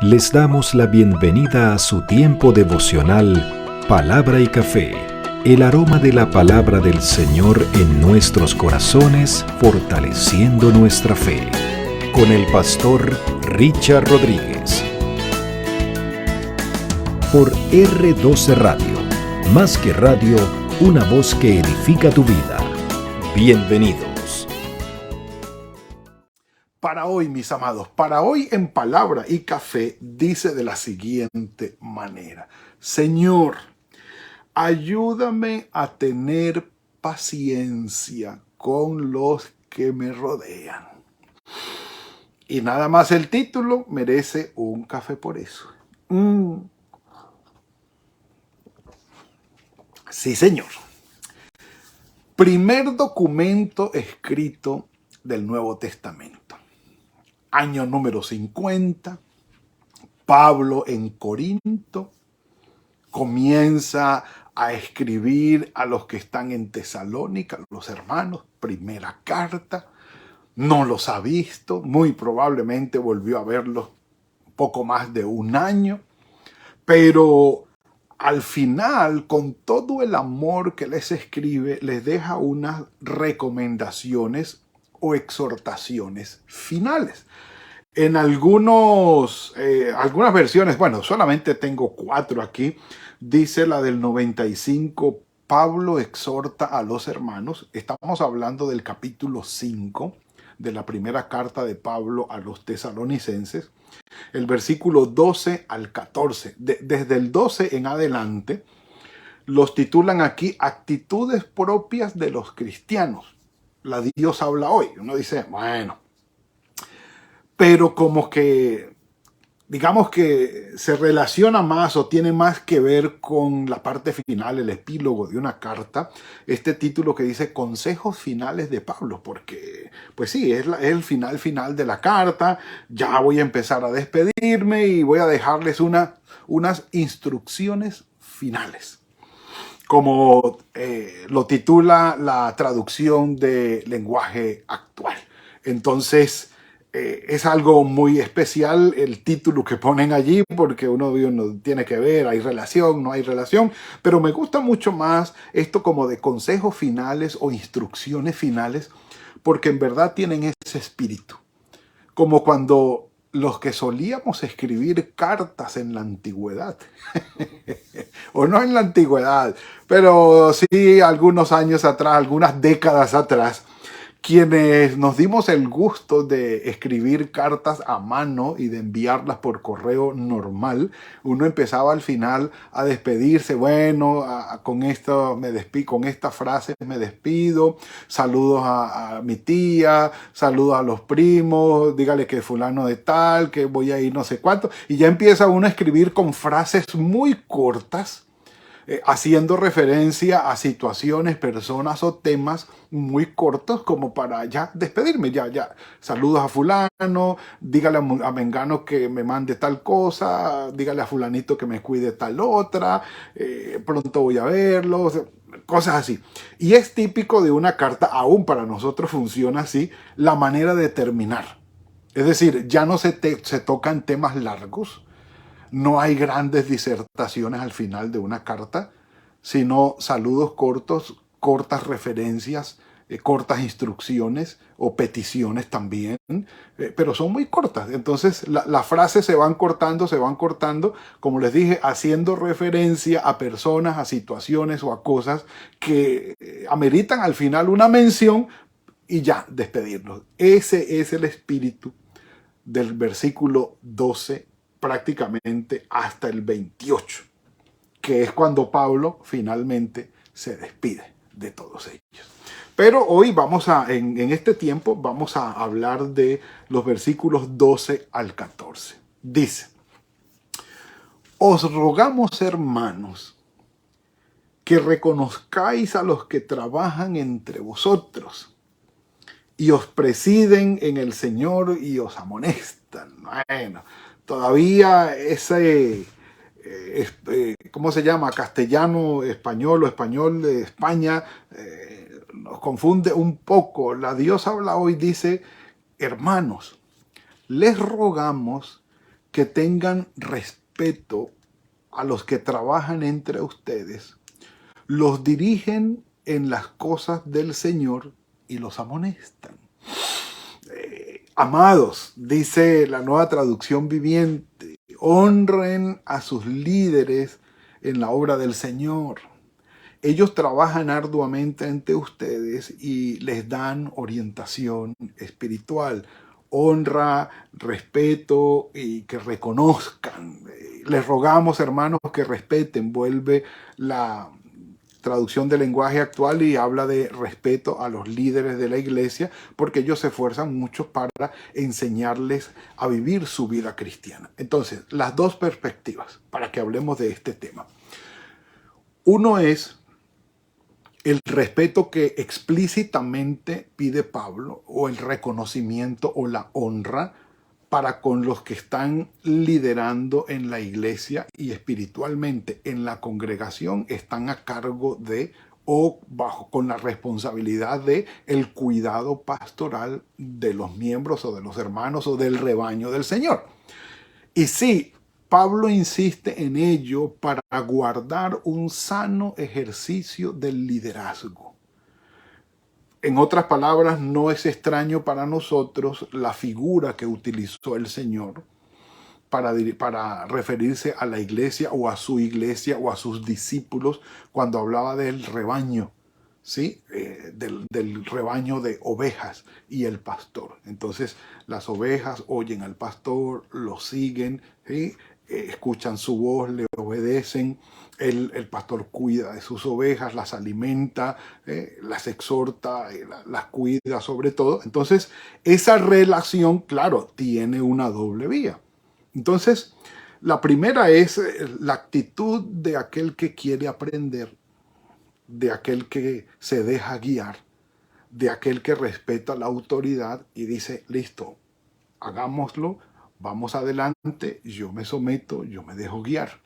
Les damos la bienvenida a su tiempo devocional Palabra y Café, el aroma de la palabra del Señor en nuestros corazones, fortaleciendo nuestra fe. Con el pastor Richard Rodríguez. Por R12 Radio, más que radio, una voz que edifica tu vida. Bienvenidos. Para hoy, mis amados, para hoy en Palabra y Café dice de la siguiente manera: Señor, ayúdame a tener paciencia con los que me rodean. Y nada más el título merece un café por eso. Sí, señor. Primer documento escrito del Nuevo Testamento. Año número 50, Pablo en Corinto comienza a escribir a los que están en Tesalónica, los hermanos, primera carta. No los ha visto, muy probablemente volvió a verlos poco más de un año, pero al final, con todo el amor que les escribe, les deja unas recomendaciones o exhortaciones finales. En algunas versiones, bueno, solamente tengo 4 aquí, dice la del 95, Pablo exhorta a los hermanos. Estamos hablando del capítulo 5 de la primera carta de Pablo a los tesalonicenses, el versículo 12 al 14. Desde el 12 en adelante, los titulan aquí actitudes propias de los cristianos. La Dios habla hoy. Uno dice, bueno, pero como que, digamos que se relaciona más o tiene más que ver con la parte final, el epílogo de una carta, este título que dice Consejos Finales de Pablo, porque, pues sí, es el final de la carta. Ya voy a empezar a despedirme y voy a dejarles unas instrucciones finales, como lo titula la traducción de lenguaje actual. Entonces, es algo muy especial el título que ponen allí, porque uno tiene que ver, hay relación, no hay relación, pero me gusta mucho más esto como de consejos finales o instrucciones finales, porque en verdad tienen ese espíritu. Como cuando los que solíamos escribir cartas en la antigüedad, o no en la antigüedad, pero sí algunos años atrás, algunas décadas atrás, quienes nos dimos el gusto de escribir cartas a mano y de enviarlas por correo normal, uno empezaba al final a despedirse. Bueno, con esto me despido, con esta frase me despido, saludos a mi tía, saludos a los primos, dígale que fulano de tal, que voy a ir no sé cuánto, y ya empieza uno a escribir con frases muy cortas, haciendo referencia a situaciones, personas o temas muy cortos como para ya despedirme, ya, saludos a fulano, dígale a Mengano que me mande tal cosa, dígale a fulanito que me cuide tal otra, pronto voy a verlo, cosas así. Y es típico de una carta, aún para nosotros funciona así, la manera de terminar. Es decir, ya no se tocan temas largos. No hay grandes disertaciones al final de una carta, sino saludos cortos, cortas referencias, cortas instrucciones o peticiones también, pero son muy cortas. Entonces las frases se van cortando, como les dije, haciendo referencia a personas, a situaciones o a cosas que ameritan al final una mención y ya despedirnos. Ese es el espíritu del versículo 12 prácticamente hasta el 28, que es cuando Pablo finalmente se despide de todos ellos. Pero hoy en este tiempo vamos a hablar de los versículos 12 al 14. Dice: Os rogamos, hermanos, que reconozcáis a los que trabajan entre vosotros y os presiden en el Señor y os amonestan. Bueno, todavía ese, ¿cómo se llama? Castellano, español o español de España, nos confunde un poco. La Dios habla hoy, dice: hermanos, les rogamos que tengan respeto a los que trabajan entre ustedes, los dirigen en las cosas del Señor y los amonestan. Amados, dice la Nueva Traducción Viviente, honren a sus líderes en la obra del Señor. Ellos trabajan arduamente ante ustedes y les dan orientación espiritual, honra, respeto y que reconozcan. Les rogamos, hermanos, que respeten. Vuelve la traducción del lenguaje actual y habla de respeto a los líderes de la iglesia, porque ellos se esfuerzan mucho para enseñarles a vivir su vida cristiana. Entonces, las dos perspectivas para que hablemos de este tema. Uno es el respeto que explícitamente pide Pablo, o el reconocimiento o la honra para con los que están liderando en la iglesia y espiritualmente en la congregación, están a cargo de o bajo con la responsabilidad de el cuidado pastoral de los miembros o de los hermanos o del rebaño del Señor. Y sí, Pablo insiste en ello para guardar un sano ejercicio del liderazgo. En otras palabras, no es extraño para nosotros la figura que utilizó el Señor para referirse a la iglesia o a su iglesia o a sus discípulos cuando hablaba del rebaño, ¿sí? Del rebaño de ovejas y el pastor. Entonces, las ovejas oyen al pastor, lo siguen, ¿sí? Escuchan su voz, le obedecen. El pastor cuida de sus ovejas, las alimenta, las exhorta, las cuida sobre todo. Entonces, esa relación, claro, tiene una doble vía. Entonces, la primera es la actitud de aquel que quiere aprender, de aquel que se deja guiar, de aquel que respeta la autoridad y dice, listo, hagámoslo, vamos adelante, yo me someto, yo me dejo guiar.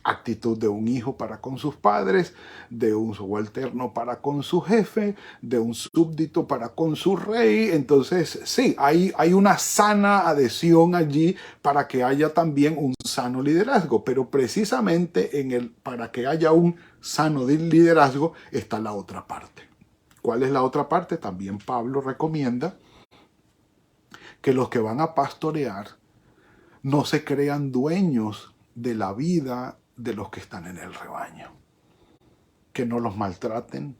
Actitud de un hijo para con sus padres, de un subalterno para con su jefe, de un súbdito para con su rey. Entonces, sí, hay una sana adhesión allí para que haya también un sano liderazgo. Pero precisamente para que haya un sano liderazgo está la otra parte. ¿Cuál es la otra parte? También Pablo recomienda que los que van a pastorear no se crean dueños de la vida de los que están en el rebaño, que no los maltraten,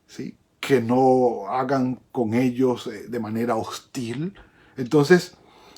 ¿sí? Que no hagan con ellos de manera hostil. Entonces,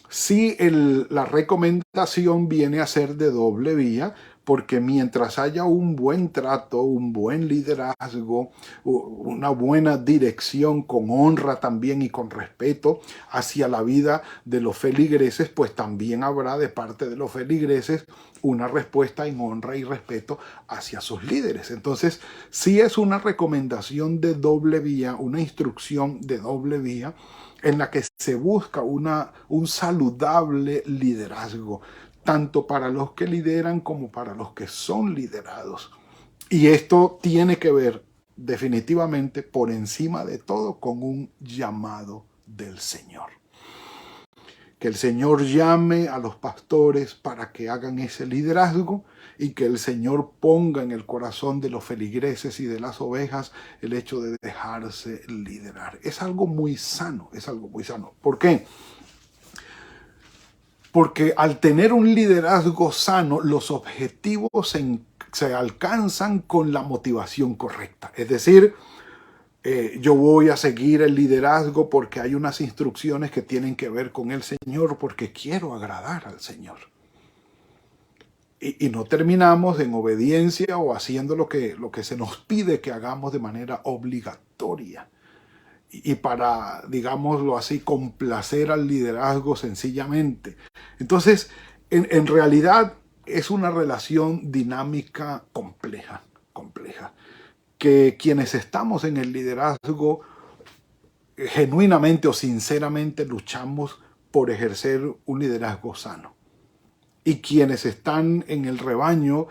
sí, la recomendación viene a ser de doble vía, porque mientras haya un buen trato, un buen liderazgo, una buena dirección con honra también y con respeto hacia la vida de los feligreses, pues también habrá de parte de los feligreses una respuesta en honra y respeto hacia sus líderes. Entonces, sí es una recomendación de doble vía, una instrucción de doble vía, en la que se busca un saludable liderazgo, tanto para los que lideran como para los que son liderados. Y esto tiene que ver definitivamente, por encima de todo, con un llamado del Señor. Que el Señor llame a los pastores para que hagan ese liderazgo y que el Señor ponga en el corazón de los feligreses y de las ovejas el hecho de dejarse liderar. Es algo muy sano, es algo muy sano. ¿Por qué? Porque al tener un liderazgo sano, los objetivos se alcanzan con la motivación correcta. Es decir, yo voy a seguir el liderazgo porque hay unas instrucciones que tienen que ver con el Señor, porque quiero agradar al Señor. Y no terminamos en obediencia o haciendo lo que se nos pide que hagamos de manera obligatoria. Y para, digámoslo así, complacer al liderazgo sencillamente. Entonces, en realidad es una relación dinámica compleja, que quienes estamos en el liderazgo genuinamente o sinceramente luchamos por ejercer un liderazgo sano. Y quienes están en el rebaño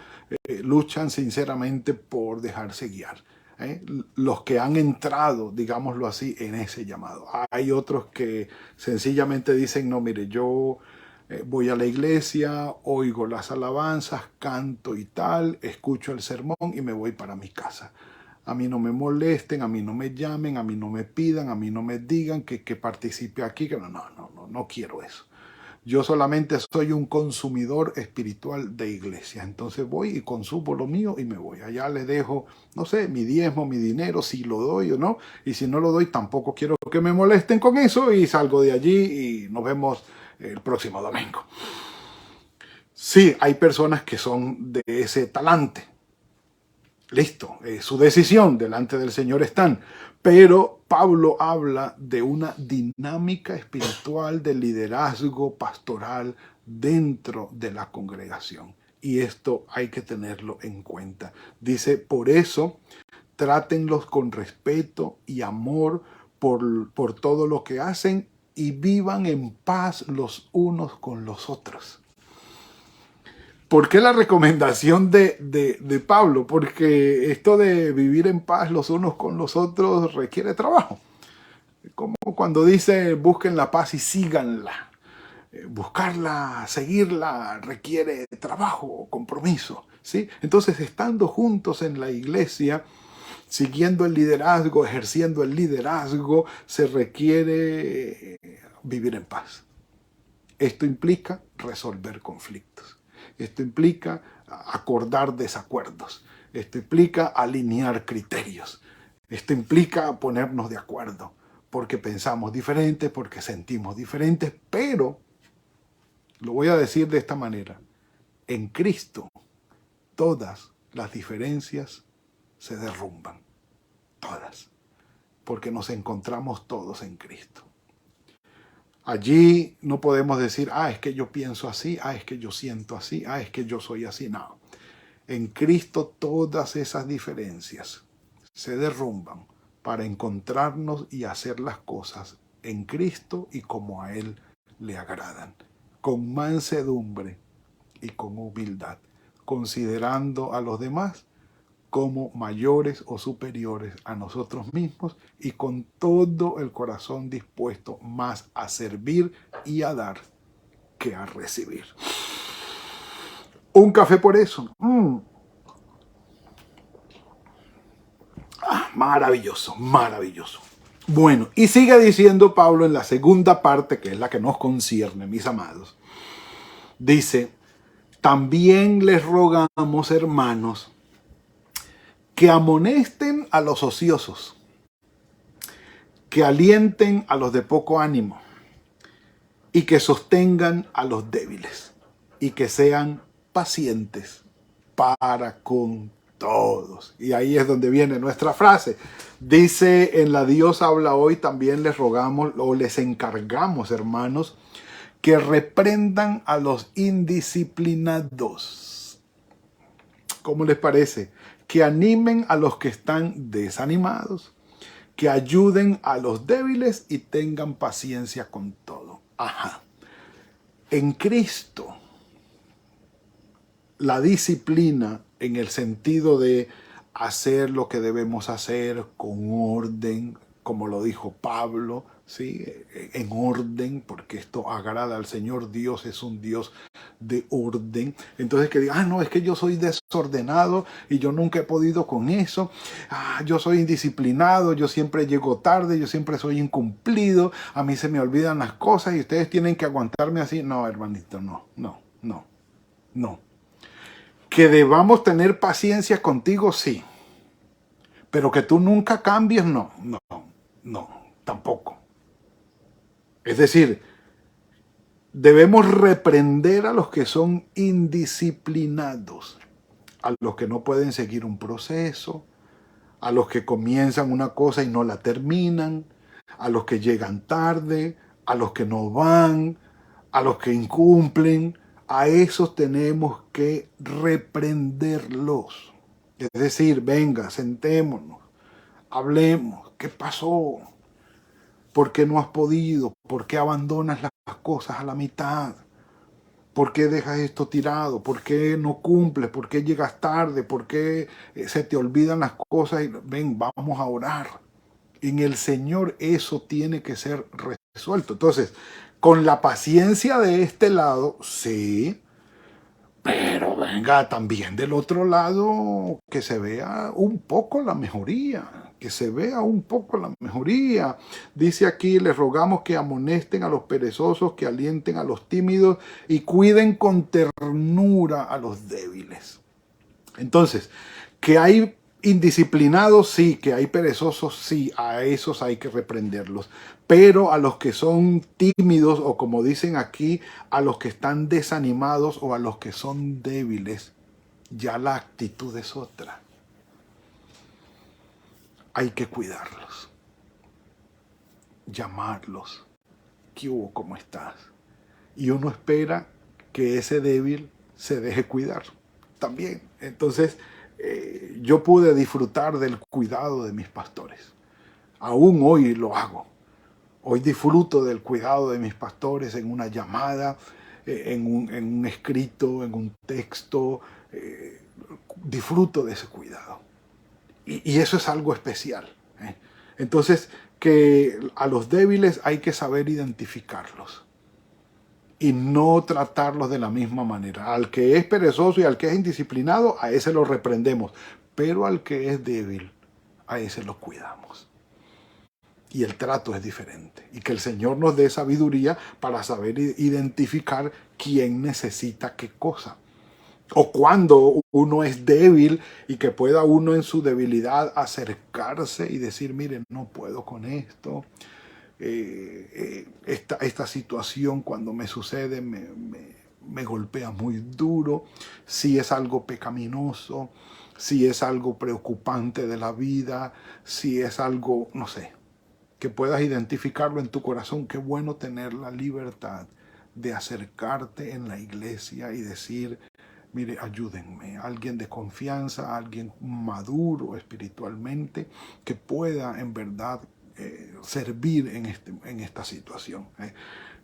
luchan sinceramente por dejarse guiar. Los que han entrado, digámoslo así, en ese llamado. Hay otros que sencillamente dicen, no, mire, yo Voy a la iglesia, oigo las alabanzas, canto y tal, escucho el sermón y me voy para mi casa. A mí no me molesten, a mí no me llamen, a mí no me pidan, a mí no me digan que participe aquí, que no quiero eso. Yo solamente soy un consumidor espiritual de iglesia. Entonces voy y consumo lo mío y me voy. Allá le dejo, no sé, mi diezmo, mi dinero, si lo doy o no. Y si no lo doy, tampoco quiero que me molesten con eso y salgo de allí y nos vemos el próximo domingo. Sí, hay personas que son de ese talante. Listo, su decisión, delante del Señor están. Pero Pablo habla de una dinámica espiritual de liderazgo pastoral dentro de la congregación. Y esto hay que tenerlo en cuenta. Dice, por eso, trátenlos con respeto y amor por todo lo que hacen y vivan en paz los unos con los otros. ¿Por qué la recomendación de Pablo? Porque esto de vivir en paz los unos con los otros requiere trabajo. Como cuando dice busquen la paz y síganla. Buscarla, seguirla requiere trabajo, compromiso, ¿sí? Entonces, estando juntos en la iglesia, siguiendo el liderazgo, ejerciendo el liderazgo, se requiere vivir en paz. Esto implica resolver conflictos. Esto implica acordar desacuerdos. Esto implica alinear criterios. Esto implica ponernos de acuerdo, porque pensamos diferente, porque sentimos diferentes, pero, lo voy a decir de esta manera, en Cristo todas las diferencias se derrumban. Todas. Porque nos encontramos todos en Cristo. Allí no podemos decir, es que yo pienso así, es que yo siento así, es que yo soy así. No. En Cristo todas esas diferencias se derrumban para encontrarnos y hacer las cosas en Cristo y como a Él le agradan. Con mansedumbre y con humildad, considerando a los demás como mayores o superiores a nosotros mismos y con todo el corazón dispuesto más a servir y a dar que a recibir. Un café por eso. Maravilloso, maravilloso. Bueno, y sigue diciendo Pablo en la segunda parte, que es la que nos concierne, mis amados. Dice, también les rogamos, hermanos, que amonesten a los ociosos, que alienten a los de poco ánimo y que sostengan a los débiles y que sean pacientes para con todos. Y ahí es donde viene nuestra frase. Dice en la Dios habla hoy, también les rogamos o les encargamos, hermanos, que reprendan a los indisciplinados. ¿Cómo les parece? Que animen a los que están desanimados, que ayuden a los débiles y tengan paciencia con todo. En Cristo, la disciplina en el sentido de hacer lo que debemos hacer con orden, como lo dijo Pablo, ¿sí? En orden, porque esto agrada al Señor. Dios es un Dios de orden. Entonces que diga, no, es que yo soy desordenado y yo nunca he podido con eso. Yo soy indisciplinado, yo siempre llego tarde, yo siempre soy incumplido, a mí se me olvidan las cosas y ustedes tienen que aguantarme así. No, hermanito, no. Que debamos tener paciencia contigo, sí. Pero que tú nunca cambies, no, tampoco. Es decir, debemos reprender a los que son indisciplinados, a los que no pueden seguir un proceso, a los que comienzan una cosa y no la terminan, a los que llegan tarde, a los que no van, a los que incumplen. A esos tenemos que reprenderlos. Es decir, venga, sentémonos, hablemos, ¿qué pasó? ¿Por qué no has podido? ¿Por qué abandonas las cosas a la mitad? ¿Por qué dejas esto tirado? ¿Por qué no cumples? ¿Por qué llegas tarde? ¿Por qué se te olvidan las cosas? Ven, vamos a orar. En el Señor eso tiene que ser resuelto. Entonces, con la paciencia de este lado, sí, pero venga también del otro lado que se vea un poco la mejoría, que se vea un poco la mejoría. Dice aquí, les rogamos que amonesten a los perezosos, que alienten a los tímidos y cuiden con ternura a los débiles. Entonces, que hay indisciplinados, sí, que hay perezosos, sí, a esos hay que reprenderlos. Pero a los que son tímidos, o como dicen aquí, a los que están desanimados o a los que son débiles, ya la actitud es otra. Hay que cuidarlos, llamarlos. ¿Qué hubo? ¿Cómo estás? Y uno espera que ese débil se deje cuidar también. Entonces, yo pude disfrutar del cuidado de mis pastores. Aún hoy lo hago. Hoy disfruto del cuidado de mis pastores en una llamada, en un escrito, en un texto. Disfruto de ese cuidado. Y eso es algo especial. Entonces, que a los débiles hay que saber identificarlos y no tratarlos de la misma manera. Al que es perezoso y al que es indisciplinado, a ese lo reprendemos. Pero al que es débil, a ese lo cuidamos. Y el trato es diferente. Y que el Señor nos dé sabiduría para saber identificar quién necesita qué cosa. O cuando uno es débil y que pueda uno en su debilidad acercarse y decir, miren, no puedo con esto. Esta situación cuando me sucede me golpea muy duro. Si es algo pecaminoso, si es algo preocupante de la vida, si es algo, no sé, que puedas identificarlo en tu corazón. Qué bueno tener la libertad de acercarte en la iglesia y decir, mire, ayúdenme, alguien de confianza, alguien maduro espiritualmente, que pueda en verdad servir en esta situación.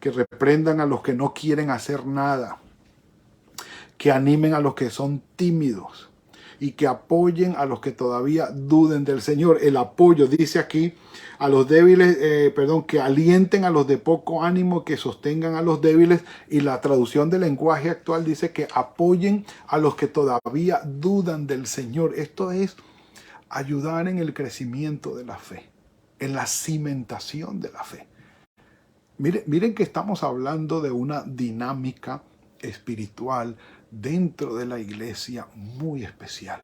Que reprendan a los que no quieren hacer nada, que animen a los que son tímidos y que apoyen a los que todavía duden del Señor. El apoyo, dice aquí, a los débiles, que alienten a los de poco ánimo, que sostengan a los débiles. Y la traducción del lenguaje actual dice que apoyen a los que todavía dudan del Señor. Esto es ayudar en el crecimiento de la fe, en la cimentación de la fe. Miren que estamos hablando de una dinámica espiritual dentro de la iglesia muy especial,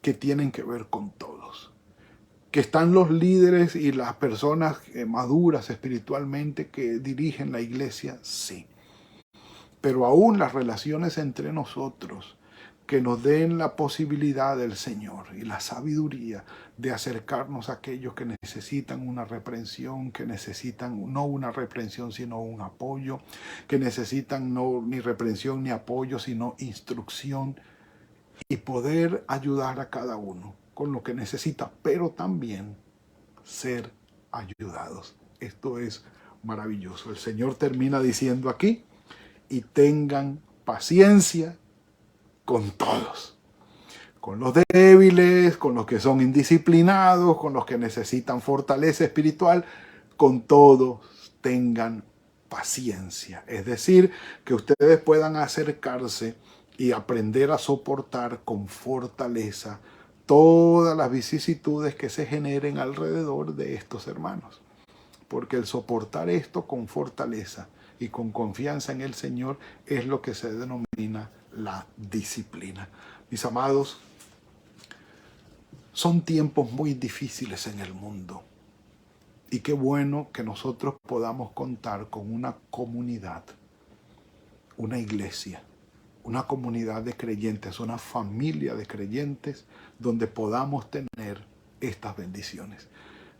que tienen que ver con todos. Que están los líderes y las personas maduras espiritualmente que dirigen la iglesia, sí. Pero aún las relaciones entre nosotros, que nos den la posibilidad del Señor y la sabiduría de acercarnos a aquellos que necesitan una reprensión, que necesitan no una reprensión sino un apoyo, que necesitan no ni reprensión ni apoyo sino instrucción, y poder ayudar a cada uno con lo que necesita, pero también ser ayudados. Esto es maravilloso. El Señor termina diciendo aquí, y tengan paciencia con todos. Con los débiles, con los que son indisciplinados, con los que necesitan fortaleza espiritual, con todos tengan paciencia. Es decir, que ustedes puedan acercarse y aprender a soportar con fortaleza todas las vicisitudes que se generen alrededor de estos hermanos. Porque el soportar esto con fortaleza y con confianza en el Señor es lo que se denomina la disciplina. Mis amados, son tiempos muy difíciles en el mundo. Y qué bueno que nosotros podamos contar con una comunidad, una iglesia, una comunidad de creyentes, una familia de creyentes donde podamos tener estas bendiciones.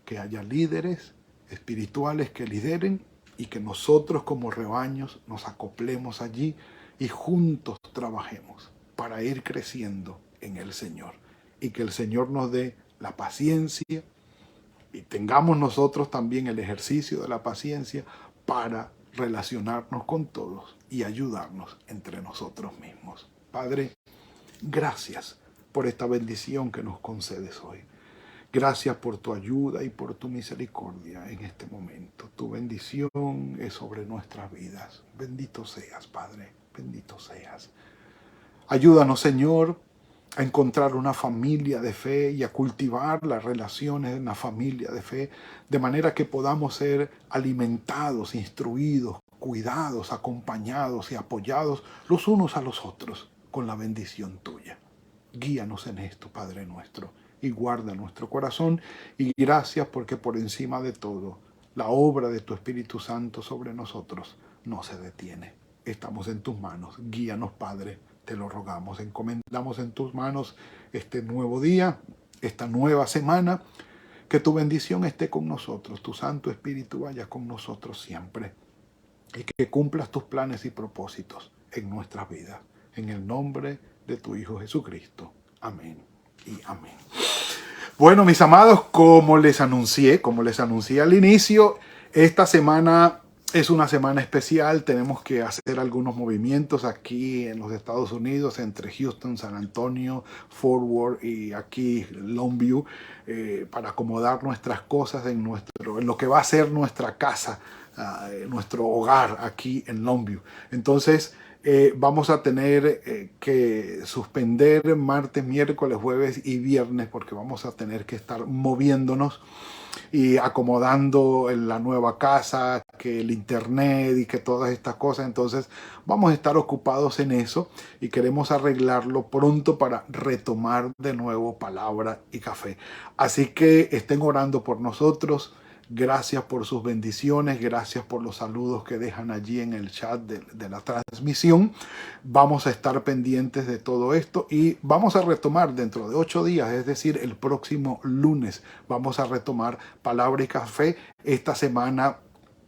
Que haya líderes espirituales que lideren y que nosotros como rebaños nos acoplemos allí y juntos trabajemos para ir creciendo en el Señor. Y que el Señor nos dé la paciencia y tengamos nosotros también el ejercicio de la paciencia para relacionarnos con todos y ayudarnos entre nosotros mismos. Padre, gracias por esta bendición que nos concedes hoy. Gracias por tu ayuda y por tu misericordia en este momento. Tu bendición es sobre nuestras vidas. Bendito seas, Padre, bendito seas. Ayúdanos, Señor, a encontrar una familia de fe y a cultivar las relaciones en la familia de fe, de manera que podamos ser alimentados, instruidos, cuidados, acompañados y apoyados los unos a los otros con la bendición tuya. Guíanos en esto, Padre nuestro, y guarda nuestro corazón. Y gracias porque por encima de todo, la obra de tu Espíritu Santo sobre nosotros no se detiene. Estamos en tus manos. Guíanos, Padre, te lo rogamos. Encomendamos en tus manos este nuevo día, esta nueva semana. Que tu bendición esté con nosotros, tu Santo Espíritu vaya con nosotros siempre. Y que cumplas tus planes y propósitos en nuestras vidas. En el nombre de tu Hijo Jesucristo. Amén y amén. Bueno, mis amados, como les anuncié al inicio, esta semana es una semana especial. Tenemos que hacer algunos movimientos aquí en los Estados Unidos, entre Houston, San Antonio, Fort Worth y aquí Longview, para acomodar nuestras cosas en lo que va a ser nuestra casa, nuestro hogar aquí en Longview. Entonces, vamos a tener que suspender martes, miércoles, jueves y viernes, porque vamos a tener que estar moviéndonos y acomodando en la nueva casa, que el internet y que todas estas cosas. Entonces vamos a estar ocupados en eso y queremos arreglarlo pronto para retomar de nuevo Palabra y Café. Así que estén orando por nosotros. Gracias por sus bendiciones, gracias por los saludos que dejan allí en el chat de la transmisión. Vamos a estar pendientes de todo esto y vamos a retomar dentro de 8 días, es decir, el próximo lunes, vamos a retomar Palabra y Café. Esta semana,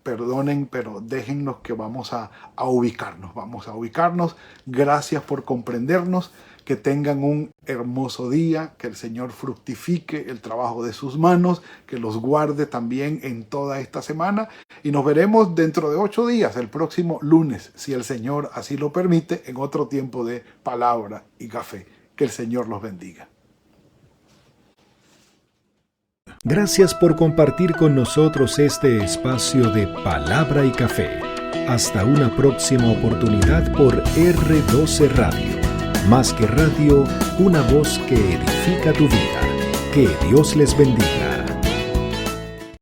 perdonen, pero déjennos que vamos a ubicarnos. Gracias por comprendernos. Que tengan un hermoso día, que el Señor fructifique el trabajo de sus manos, que los guarde también en toda esta semana y nos veremos dentro de 8 días, el próximo lunes, si el Señor así lo permite, en otro tiempo de Palabra y Café. Que el Señor los bendiga. Gracias por compartir con nosotros este espacio de Palabra y Café. Hasta una próxima oportunidad por R12 Radio. Más que radio, una voz que edifica tu vida. Que Dios les bendiga.